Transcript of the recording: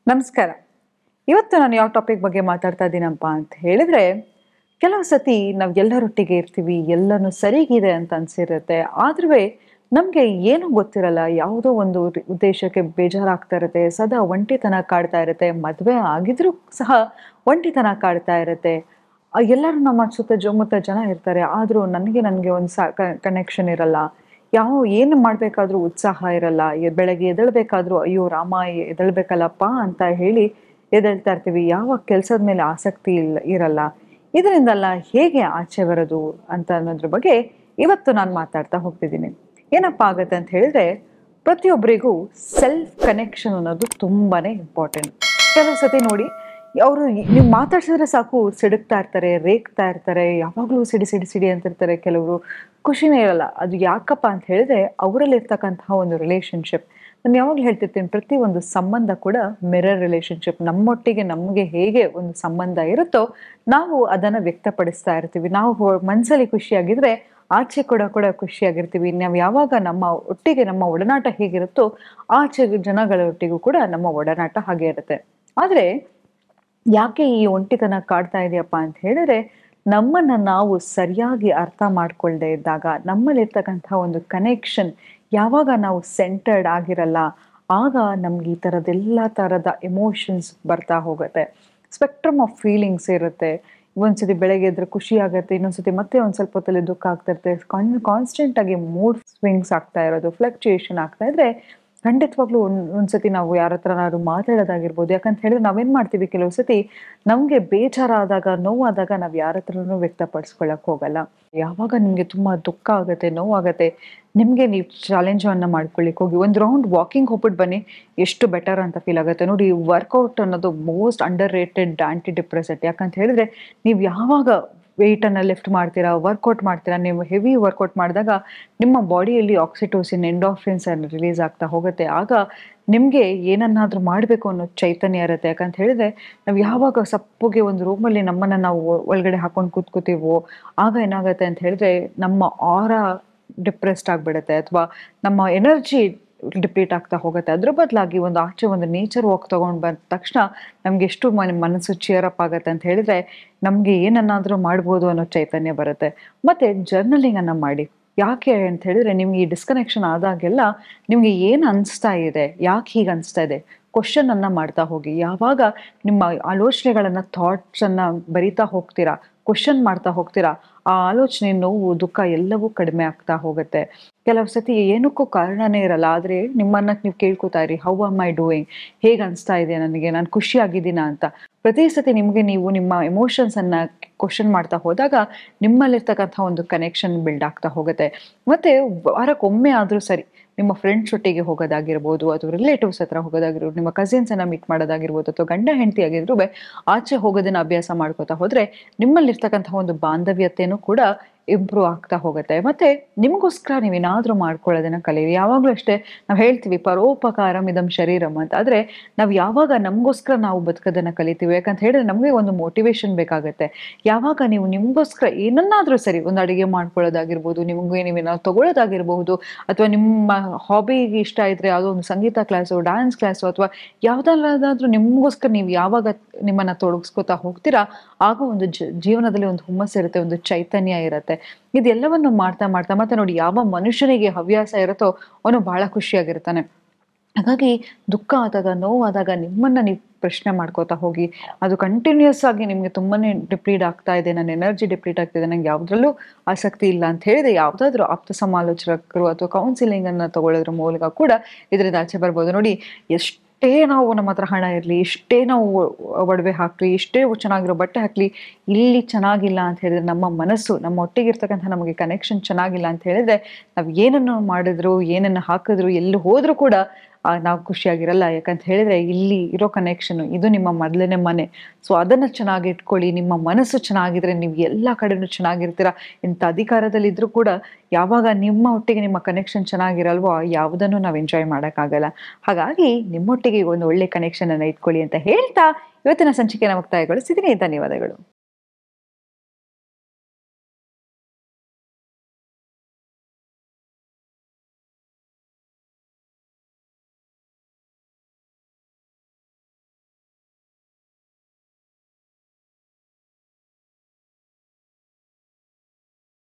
ನಮಸ್ಕಾರ. ಇವತ್ತು ನಾನು ಯಾವ ಟಾಪಿಕ್ ಬಗ್ಗೆ ಮಾತಾಡ್ತಾ ಇದ್ದೀನಪ್ಪ ಅಂತ ಹೇಳಿದ್ರೆ, ಕೆಲವು ಸತಿ ನಾವು ಎಲ್ಲರೊಟ್ಟಿಗೆ ಇರ್ತೀವಿ, ಎಲ್ಲನೂ ಸರಿಗಿದೆ ಅಂತ ಅನ್ಸಿರುತ್ತೆ. ಆದ್ರೂ ನಮಗೆ ಏನೂ ಗೊತ್ತಿರಲ್ಲ, ಯಾವುದೋ ಒಂದು ಉದ್ದೇಶಕ್ಕೆ ಬೇಜಾರಾಗ್ತಾ ಇರುತ್ತೆ, ಸದಾ ಒಂಟಿತನ ಕಾಡ್ತಾ ಇರುತ್ತೆ, ಮದುವೆ ಆಗಿದ್ರೂ ಸಹ ಒಂಟಿತನ ಕಾಡ್ತಾ ಇರುತ್ತೆ. ಎಲ್ಲರೂ ನಮ್ಮ ಸುತ್ತ ಜನ ಇರ್ತಾರೆ, ಆದರೂ ನನಗೆ ಒಂದು ಕನೆಕ್ಷನ್ ಇರಲ್ಲ. ಏನು ಮಾಡಬೇಕಾದ್ರೂ ಉತ್ಸಾಹ ಇರಲ್ಲ. ಬೆಳಗ್ಗೆ ಎದ್ದೇಳಬೇಕಾದ್ರೂ ಅಯ್ಯೋ ರಾಮ ಎದ್ದೇಳಬೇಕಲ್ಲಪ್ಪ ಅಂತ ಹೇಳಿ ಎದ್ದೇಳ್ತಾ ಇರ್ತೀವಿ. ಯಾವ ಕೆಲಸದ ಮೇಲೆ ಆಸಕ್ತಿ ಇರಲ್ಲ. ಇದರಿಂದೆಲ್ಲ ಹೇಗೆ ಆಚೆ ಬರೋದು ಅಂತ ಅನ್ನೋದ್ರ ಬಗ್ಗೆ ಇವತ್ತು ನಾನು ಮಾತಾಡ್ತಾ ಹೋಗ್ತಿದ್ದೀನಿ. ಏನಪ್ಪಾ ಆಗತ್ತೆ ಅಂತ ಹೇಳಿದ್ರೆ, ಪ್ರತಿಯೊಬ್ಬರಿಗೂ ಸೆಲ್ಫ್ ಕನೆಕ್ಷನ್ ಅನ್ನೋದು ತುಂಬಾನೇ ಇಂಪಾರ್ಟೆಂಟ್. ಕೆಲವು ಸತಿ ನೋಡಿ, ಅವರು ನೀವು ಮಾತಾಡ್ಸಿದ್ರೆ ಸಾಕು ಸಿಡುಕ್ತಾ ಇರ್ತಾರೆ, ರೇಗ್ತಾ ಇರ್ತಾರೆ, ಯಾವಾಗಲೂ ಸಿಡಿ ಅಂತಿರ್ತಾರೆ. ಕೆಲವರು ಖುಷಿನೇ ಇರಲ್ಲ. ಅದು ಯಾಕಪ್ಪ ಅಂತ ಹೇಳಿದ್ರೆ, ಅವರಲ್ಲಿರ್ತಕ್ಕಂತಹ ಒಂದು ರಿಲೇಶನ್ಶಿಪ್. ನಾನು ಯಾವಾಗಲೂ ಹೇಳ್ತಿರ್ತೀನಿ, ಪ್ರತಿ ಒಂದು ಸಂಬಂಧ ಕೂಡ ಮಿರರ್ ರಿಲೇಶನ್ಶಿಪ್. ನಮ್ಮೊಟ್ಟಿಗೆ ನಮಗೆ ಹೇಗೆ ಒಂದು ಸಂಬಂಧ ಇರುತ್ತೋ ನಾವು ಅದನ್ನು ವ್ಯಕ್ತಪಡಿಸ್ತಾ ಇರ್ತೀವಿ. ನಾವು ಮನಸ್ಸಲ್ಲಿ ಖುಷಿಯಾಗಿದ್ರೆ ಆಚೆ ಕೂಡ ಖುಷಿಯಾಗಿರ್ತೀವಿ. ನಾವು ಯಾವಾಗ ನಮ್ಮ ಒಟ್ಟಿಗೆ ನಮ್ಮ ಒಡನಾಟ ಹೇಗಿರುತ್ತೋ ಆಚೆ ಜನಗಳ ಒಟ್ಟಿಗೂ ಕೂಡ ನಮ್ಮ ಒಡನಾಟ ಹಾಗೆ ಇರುತ್ತೆ. ಆದರೆ ಯಾಕೆ ಈ ಒಂಟಿತನ ಕಾಡ್ತಾ ಇದೆಯಪ್ಪ ಅಂತ ಹೇಳಿದ್ರೆ, ನಮ್ಮನ್ನ ನಾವು ಸರಿಯಾಗಿ ಅರ್ಥ ಮಾಡ್ಕೊಳ್ದೇ ಇದ್ದಾಗ, ನಮ್ಮಲ್ಲಿರ್ತಕ್ಕಂಥ ಒಂದು ಕನೆಕ್ಷನ್ ಯಾವಾಗ ನಾವು ಸೆಂಟರ್ಡ್ ಆಗಿರಲ್ಲ, ಆಗ ನಮ್ಗೆ ಈ ಥರದ್ದೆಲ್ಲ ಥರದ ಎಮೋಷನ್ಸ್ ಬರ್ತಾ ಹೋಗುತ್ತೆ. ಸ್ಪೆಕ್ಟ್ರಮ್ ಆಫ್ ಫೀಲಿಂಗ್ಸ್ ಇರುತ್ತೆ. ಒಂದ್ಸತಿ ಬೆಳಗ್ಗೆ ಎದ್ರೆ ಖುಷಿ ಆಗುತ್ತೆ, ಇನ್ನೊಂದ್ಸತಿ ಮತ್ತೆ ಒಂದ್ ಸ್ವಲ್ಪ ಹೊತ್ತಲ್ಲಿ ದುಃಖ ಆಗ್ತಾ ಇರುತ್ತೆ. ಕಾನ್ಸ್ಟೆಂಟ್ ಆಗಿ ಮೂಡ್ ಸ್ವಿಂಗ್ಸ್ ಆಗ್ತಾ ಇರೋದು, ಫ್ಲಕ್ಚುಯೇಷನ್ ಆಗ್ತಾ ಇದ್ರೆ ಖಂಡಿತವಾಗ್ಲೂ ಒಂದ್ಸತಿ ನಾವು ಯಾರ ಹತ್ರನಾದ್ರು ಮಾತಾಡೋದಾಗಿರ್ಬೋದು. ಯಾಕಂತ ಹೇಳಿದ್ರೆ ನಾವೇನ್ ಮಾಡ್ತೀವಿ, ಕೆಲವು ಸತಿ ನಮ್ಗೆ ಬೇಜಾರಾದಾಗ, ನೋವಾದಾಗ ನಾವ್ ಯಾರ ಹತ್ರನೂ ವ್ಯಕ್ತಪಡಿಸ್ಕೊಳಕ್ ಹೋಗಲ್ಲ. ಯಾವಾಗ ನಿಮ್ಗೆ ತುಂಬಾ ದುಃಖ ಆಗತ್ತೆ, ನೋವಾಗತ್ತೆ, ನಿಮ್ಗೆ ನೀವು ಚಾಲೆಂಜ್ ಅನ್ನ ಮಾಡ್ಕೊಳ್ಳಿಕ್ ಹೋಗಿ ಒಂದ್ ರೌಂಡ್ ವಾಕಿಂಗ್ ಹೋಗ್ಬಿಟ್ಟು ಬನ್ನಿ, ಎಷ್ಟು ಬೆಟರ್ ಅಂತ ಫೀಲ್ ಆಗುತ್ತೆ. ನೋಡಿ, ವರ್ಕೌಟ್ ಅನ್ನೋದು most underrated antidepressant. ಯಾಕಂತ ಹೇಳಿದ್ರೆ, ನೀವು ಯಾವಾಗ ವೆಯ್ಟ್ ಅನ್ನ ಲಿಫ್ಟ್ ಮಾಡ್ತೀರಾ, ವರ್ಕೌಟ್ ಮಾಡ್ತೀರಾ, ನೀವು ಹೆವಿ ವರ್ಕೌಟ್ ಮಾಡಿದಾಗ ನಿಮ್ಮ ಬಾಡಿಯಲ್ಲಿ ಆಕ್ಸಿಟೋಸಿನ್, ಎಂಡೋರ್ಫಿನ್ಸ್ ರಿಲೀಸ್ ಆಗ್ತಾ ಹೋಗುತ್ತೆ. ಆಗ ನಿಮ್ಗೆ ಏನನ್ನಾದ್ರೂ ಮಾಡಬೇಕು ಅನ್ನೋ ಚೈತನ್ಯ ಇರುತ್ತೆ. ಯಾಕಂತ ಹೇಳಿದ್ರೆ, ನಾವು ಯಾವಾಗ ಸಪ್ಪಗೆ ಒಂದು ರೂಮಲ್ಲಿ ನಮ್ಮನ್ನ ನಾವು ಒಳಗಡೆ ಹಾಕೊಂಡು ಕೂತ್ಕೋತೀವೋ ಆಗ ಏನಾಗುತ್ತೆ ಅಂತ ಹೇಳಿದ್ರೆ, ನಮ್ಮ ಆರಾ ಡಿಪ್ರೆಸ್ಡ್ ಆಗ್ಬಿಡುತ್ತೆ, ಅಥವಾ ನಮ್ಮ ಎನರ್ಜಿ ಡಿಪ್ಲೀಟ್ ಆಗ್ತಾ ಹೋಗುತ್ತೆ. ಅದ್ರ ಬದಲಾಗಿ ಒಂದು ಆಚೆ ಒಂದು ನೇಚರ್ ವಾಕ್ ತಗೊಂಡ್ ಬಂದ ತಕ್ಷಣ ನಮ್ಗೆ ಎಷ್ಟು ಮನಸ್ಸು ಚೇರಪ್ ಆಗುತ್ತೆ ಅಂತ ಹೇಳಿದ್ರೆ, ನಮ್ಗೆ ಏನನ್ನಾದ್ರೂ ಮಾಡ್ಬೋದು ಅನ್ನೋ ಚೈತನ್ಯ ಬರುತ್ತೆ. ಮತ್ತೆ ಜರ್ನಲಿಂಗ್ ಅನ್ನ ಮಾಡಿ. ಯಾಕೆ ಅಂತ ಹೇಳಿದ್ರೆ, ನಿಮ್ಗೆ ಈ ಡಿಸ್ಕನೆಕ್ಷನ್ ಆದಾಗೆಲ್ಲ ನಿಮ್ಗೆ ಏನ್ ಅನ್ಸ್ತಾ ಇದೆ, ಯಾಕೆ ಹೀಗೆ ಅನ್ಸ್ತಾ ಇದೆ, ಕ್ವಶನ್ ಅನ್ನ ಮಾಡ್ತಾ ಹೋಗಿ. ಯಾವಾಗ ನಿಮ್ಮ ಆಲೋಚನೆಗಳನ್ನ, ಥಾಟ್ಸ್ ಅನ್ನ ಬರಿತಾ ಹೋಗ್ತೀರಾ, ಕ್ವಶನ್ ಮಾಡ್ತಾ ಹೋಗ್ತೀರಾ, ಆ ಆಲೋಚನೆ, ನೋವು, ದುಃಖ ಎಲ್ಲವೂ ಕಡಿಮೆ ಆಗ್ತಾ ಹೋಗುತ್ತೆ. ಕೆಲವು ಸತಿ ಏನಕ್ಕೂ ಕಾರಣನೇ ಇರಲ್ಲ, ಆದ್ರೆ ನಿಮ್ಮನ್ನ ನೀವು ಕೇಳ್ಕೊತಾ ಇರಿ, ಹೌ ಆಮ್ ಐ ಡೂಯಿಂಗ್, ಹೇಗ್ ಅನ್ಸ್ತಾ ಇದೆ ನನಗೆ, ನಾನು ಖುಷಿ ಆಗಿದ್ದೀನಾ ಅಂತ. ಪ್ರತಿ ಸತಿ ನಿಮ್ಗೆ ನೀವು ನಿಮ್ಮ ಎಮೋಷನ್ಸ್ ಅನ್ನ ಕ್ವಶನ್ ಮಾಡ್ತಾ ಹೋದಾಗ ನಿಮ್ಮಲ್ಲಿರ್ತಕ್ಕಂಥ ಒಂದು ಕನೆಕ್ಷನ್ ಬಿಲ್ಡ್ ಆಗ್ತಾ ಹೋಗುತ್ತೆ. ಮತ್ತೆ ವಾರಕ್ಕೊಮ್ಮೆ ಆದ್ರೂ ಸರಿ ನಿಮ್ಮ ಫ್ರೆಂಡ್ಸ್ ಒಟ್ಟಿಗೆ ಹೋಗೋದಾಗಿರ್ಬೋದು, ಅಥವಾ ರಿಲೇಟಿವ್ಸ್ ಹತ್ರ ಹೋಗೋದಾಗಿರ್ಬೋದು, ನಿಮ್ಮ ಕಸಿನ್ಸ್ ಅನ್ನ ಮೀಟ್ ಮಾಡೋದಾಗಿರ್ಬೋದು, ಅಥವಾ ಗಂಡ ಹೆಂಡತಿ ಆಗಿದ್ರು ಆಚೆ ಹೋಗೋದನ್ನ ಅಭ್ಯಾಸ ಮಾಡ್ಕೋತಾ ಹೋದ್ರೆ ನಿಮ್ಮಲ್ಲಿರ್ತಕ್ಕಂಥ ಒಂದು ಬಾಂಧವ್ಯತೆನೂ ಕೂಡ ಇಂಪ್ರೂವ್ ಆಗ್ತಾ ಹೋಗುತ್ತೆ. ಮತ್ತೆ ನಿಮಗೋಸ್ಕರ ನೀವೇನಾದ್ರೂ ಮಾಡ್ಕೊಳ್ಳೋದನ್ನ ಕಲೀರಿ. ಯಾವಾಗ್ಲೂ ಅಷ್ಟೇ ನಾವು ಹೇಳ್ತೀವಿ, ಪರೋಪಕಾರಂ ಇದಂ ಶರೀರಂ ಅಂತ. ಆದ್ರೆ ನಾವು ಯಾವಾಗ ನಮಗೋಸ್ಕರ ನಾವು ಬದುಕೋದನ್ನ ಕಲಿತೀವಿ, ಯಾಕಂತ ಹೇಳಿದ್ರೆ ನಮಗೆ ಒಂದು ಮೋಟಿವೇಶನ್ ಬೇಕಾಗುತ್ತೆ. ಯಾವಾಗ ನೀವು ನಿಮ್ಗೋಸ್ಕರ ಏನನ್ನಾದ್ರೂ ಸರಿ, ಒಂದು ಅಡಿಗೆ ಮಾಡ್ಕೊಳ್ಳೋದಾಗಿರ್ಬೋದು, ನಿಮ್ಗೆ ನೀವೇನಾದ್ರು ತಗೊಳ್ಳೋದಾಗಿರ್ಬಹುದು, ಅಥವಾ ನಿಮ್ಮ ಹಾಬಿಗೆ ಇಷ್ಟ ಇದ್ರೆ ಯಾವುದೋ ಒಂದು ಸಂಗೀತ ಕ್ಲಾಸು, ಡ್ಯಾನ್ಸ್ ಕ್ಲಾಸು, ಅಥವಾ ಯಾವ್ದಾದ್ರೂ ನಿಮ್ಗೋಸ್ಕರ ನೀವು ಯಾವಾಗ ನಿಮ್ಮನ್ನ ತೊಡಗಿಸ್ಕೊತಾ ಹೋಗ್ತೀರಾ, ಆಗ ಒಂದು ಜೀವನದಲ್ಲಿ ಒಂದು ಹುಮ್ಮಸ್ಸಿರುತ್ತೆ, ಒಂದು ಚೈತನ್ಯ ಇರುತ್ತೆ. ಇದೆಲ್ಲವನ್ನು ಮಾಡ್ತಾ ಮತ್ತೆ ನೋಡಿ, ಯಾವ ಮನುಷ್ಯನಿಗೆ ಹವ್ಯಾಸ ಇರುತ್ತೋ ಅವನು ಬಹಳ ಖುಷಿಯಾಗಿರ್ತಾನೆ. ಹಾಗಾಗಿ ದುಃಖ ಆದಾಗ, ನೋವಾದಾಗ ನಿಮ್ಮನ್ನ ನೀವು ಪ್ರಶ್ನೆ ಮಾಡ್ಕೋತಾ ಹೋಗಿ. ಅದು ಕಂಟಿನ್ಯೂಸ್ ಆಗಿ ನಿಮ್ಗೆ ತುಂಬಾನೇ ಡಿಪ್ಲೀಟ್ ಆಗ್ತಾ ಇದೆ, ನನ್ನ ಎನರ್ಜಿ ಡಿಪ್ಲೀಟ್ ಆಗ್ತಿದೆ, ನಂಗೆ ಯಾವ್ದ್ರಲ್ಲೂ ಆಸಕ್ತಿ ಇಲ್ಲ ಅಂತ ಹೇಳಿದ್ರೆ, ಯಾವ್ದಾದ್ರು ಆಪ್ತ ಸಮಾಲೋಚಕರು ಅಥವಾ ಕೌನ್ಸಿಲಿಂಗ್ ಅನ್ನ ತಗೊಳ್ಳೋದ್ರ ಮೂಲಕ ಕೂಡ ಇದರಿಂದ ಆಚೆ ಬರ್ಬೋದು. ನೋಡಿ, ಎಷ್ಟೇ ನಾವು ನಮ್ಮ ಹತ್ರ ಹಣ ಇರಲಿ, ಎಷ್ಟೇ ನಾವು ಒಡವೆ ಹಾಕ್ಲಿ, ಎಷ್ಟೇ ಚೆನ್ನಾಗಿರೋ ಬಟ್ಟೆ ಹಾಕ್ಲಿ, ಇಲ್ಲಿ ಚೆನ್ನಾಗಿಲ್ಲ ಅಂತ ಹೇಳಿದ್ರೆ, ನಮ್ಮ ಮನಸ್ಸು, ನಮ್ಮ ಒಟ್ಟಿಗಿರ್ತಕ್ಕಂಥ ನಮಗೆ ಕನೆಕ್ಷನ್ ಚೆನ್ನಾಗಿಲ್ಲ ಅಂತ ಹೇಳಿದ್ರೆ, ನಾವು ಏನನ್ನು ಮಾಡಿದ್ರು, ಏನನ್ನು ಹಾಕಿದ್ರು, ಎಲ್ಲಿ ಹೋದ್ರೂ ಕೂಡ ನಾವು ಖುಷಿಯಾಗಿರಲ್ಲ. ಯಾಕಂತ ಹೇಳಿದ್ರೆ, ಇಲ್ಲಿ ಇರೋ ಕನೆಕ್ಷನ್ ಇದು ನಿಮ್ಮ ಮೊದಲನೇ ಮನೆ. ಸೊ ಅದನ್ನ ಚೆನ್ನಾಗಿ ಇಟ್ಕೊಳ್ಳಿ. ನಿಮ್ಮ ಮನಸ್ಸು ಚೆನ್ನಾಗಿದ್ರೆ ನೀವು ಎಲ್ಲ ಕಡೆನೂ ಚೆನ್ನಾಗಿರ್ತೀರಾ. ಇಂಥ ಅಧಿಕಾರದಲ್ಲಿ ಇದ್ರೂ ಕೂಡ ಯಾವಾಗ ನಿಮ್ಮ ಒಟ್ಟಿಗೆ ನಿಮ್ಮ ಕನೆಕ್ಷನ್ ಚೆನ್ನಾಗಿರಲ್ವೋ ಯಾವುದನ್ನು ನಾವು ಎಂಜಾಯ್ ಮಾಡೋಕ್ಕಾಗಲ್ಲ. ಹಾಗಾಗಿ ನಿಮ್ಮೊಟ್ಟಿಗೆ ಒಂದು ಒಳ್ಳೆ ಕನೆಕ್ಷನ್ ಅನ್ನ ಇಟ್ಕೊಳ್ಳಿ ಅಂತ ಹೇಳ್ತಾ ಇವತ್ತಿನ ಸಂಚಿಕೆನ ಮುಕ್ತಾಯಗೊಳಿಸಿದ್ದೀನಿ. ಧನ್ಯವಾದಗಳು.